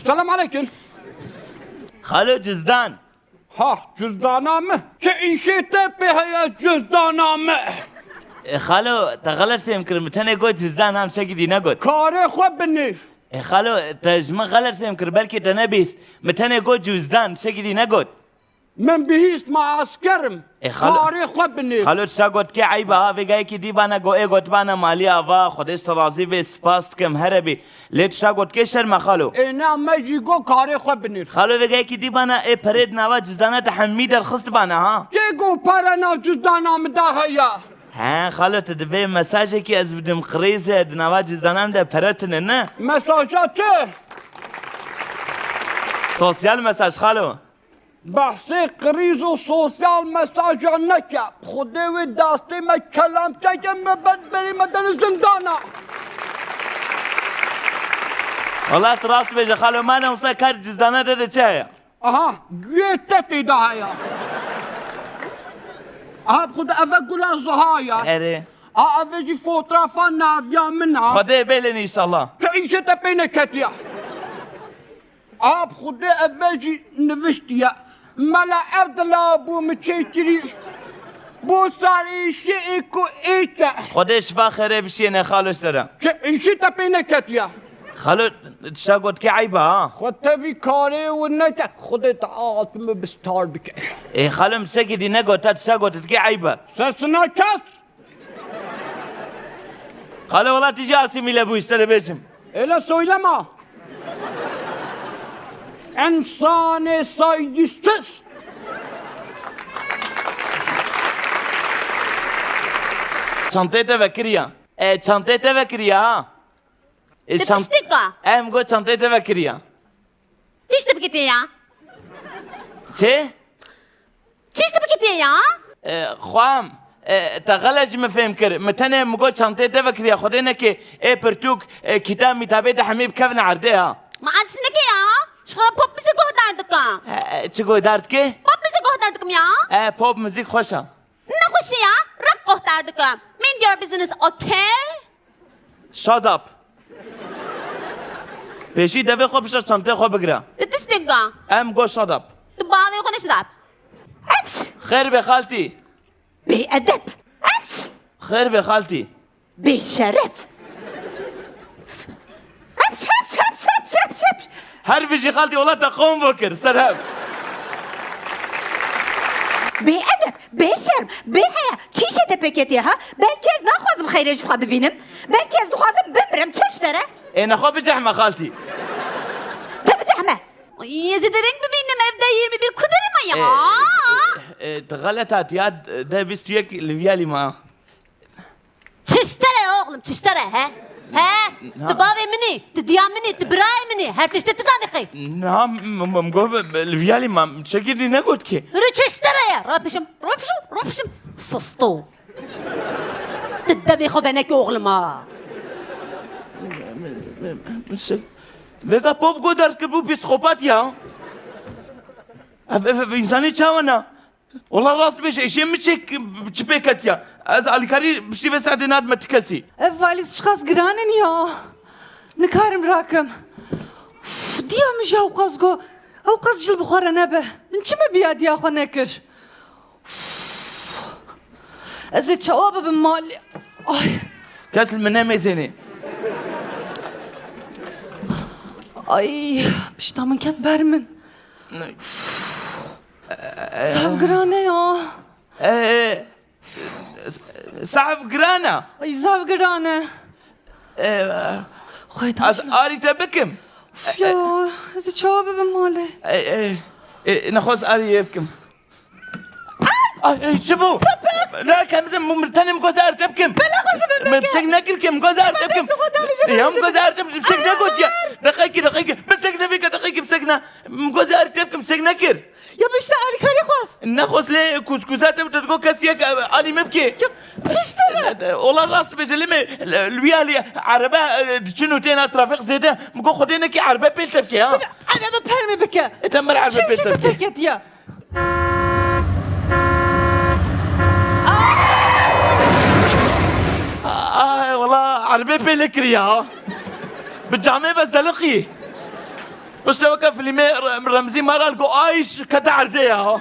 السلام عليكم. خالو جزدان. ها جزدانامه که این شیطه به هیا جزدانامه. خالو تغلط فهم كر متنه قلت جزدان هم سكدي نقول کار خوب بنیف. خالو تجمع غلط فهم كر بلكي تنبيس متنه قلت جزدان سكدي نقول من بهیست ما عسکرم. کار خوب بنیف. خالو تشا قلت كي عيبه ها بقاي كي دي بانا قلت بانا مالي آوا خودش راضي به سپاس كم هربي ليه تشا قلت كي شرمه خالو اینا مجی گو کار خوب بنیف. خالو بقاي كي دي بانا اي پريد نوا جزدانه تحميد الخست بانا ها که گو پرنا جزدانام ده هیا. ها خالو تدبي مساجه كي از بدم قريزه دنوا جزدانام ده پرتنه نه مساجات چه؟ سوسيال مساج خالو بحثی قریز و سوسیال مساج نکرد. خودی و دستی من کلام چکم ببند بریم مدن زندانا. والله تراست بيجي خالو ما نوصل كار جزدانه ده چه آها گوی تتی ده هیا. آها خود اوه گلا زهایا. اره اوه جی فوترافا ناویا منا. خده بلن ان شاء الله که ایشه تپینه کتیا. خود اوه جی نوشتیا. ملا عبدالله بو مچیتری بو ساریشی ایکو ایکه خده شفا خیره بشی نه خالوش دارم که ایشی تپینه کتیا. خالو تشا قلت كي عيبه ها خود تفی کاری و نکت خودت آتم بستار بکه. ايه خالو مسكدي نقول تشا قلت كي عيبه سسنا کس. خالو والله تجي اسمي لابو يشتري بيشم ایلا söyleme. انسان saygısız. çantayı tefekkiriya çantayı tefekkiriya ha تشتكى قلت çantayı tefekkiriya تيش تبكي يا شي تيش تبكي يا خوام تغلج ما فهم كر متنا مقول çantayı tefekkiriya خدينا كي ايه برتوك كتاب متابعة حميب كيف نعردها ما عاد سنك يا شخرا بوب مزيك داردك چگو دارد که بوب مزيك داردك يا پوپ موزیک خوشه نخوشي يا رق داردك من your business okay shut up پیشی دبی خوب بشه چانته خوب بگیره تشتكى گو shut up تبغى يكون ايش داب خیر به خالتي بأدب خیر به خالتي بشرف هر بيجي خالتي والله تقوم بكر سلام بأدب بشرم بحياة چیشه تپکتی ها بلکه از نخوازم خیرش خواه ببینم بلکه از نخوازم بمرم چش داره انا خو بجحمه خالتي تا بجحمه یزید رنگ ببینم evde 21 kudarım ya تغلطت ياد ده 21 ليالي ما چش داره oğlum çiş dاره he تباوي مني تديا مني تبراي مني هر تشتت تزاني نعم مقوم ليالي ما شكلني نقول كي رچش داره ya رفشم سستو تدبي خبنك oğlum ha بگا پاپ گو درد که بو پسیکوپات یا انسانی چاونا والله راست بيش ايشي متشك بچپيكت يا از الكاري بشي بس عدنات متكسي فاليز شخص جرانن يا نكارم راكم ديا مش اوقاز جو اوقاز جل بخارة نبه من چما بياد يا اخو نكر ازي شوابه بمالي كاس المنام يزيني اي بش دامن كات برمن صعب قرانة يا صعب قرانة اي صعب قرانة خويت آري تبكم يا ازي شوابه بمالي نخوص آري يبكم شوفوا لا كمزم مرتنم جوزار تبكم بلا خوش ببكم مشك ناكلكم جوزار تبكم يوم جوزار تبكم مشك ناكل يا دقيقة مسكنا فيك دقيقة مسكنا جوزار تبكم مشك ناكر يا بشتا علي كاري خاص نخوص ليه كوسكوزات بتدقو كاسيك أنا مبكي يا تشتري والله راس بجلمي الويالي عربة شنو تينا ترافيق زيادة مقول خدينا كي عربة بيل تبكي ها أنا ببهرمي بك تمر عربة بيل تبكي شو يا والله عربي بيلكريا بالجامعة بزلقي بس وقف فيلمي رمزي مرة لقوا عايش كتعرزيها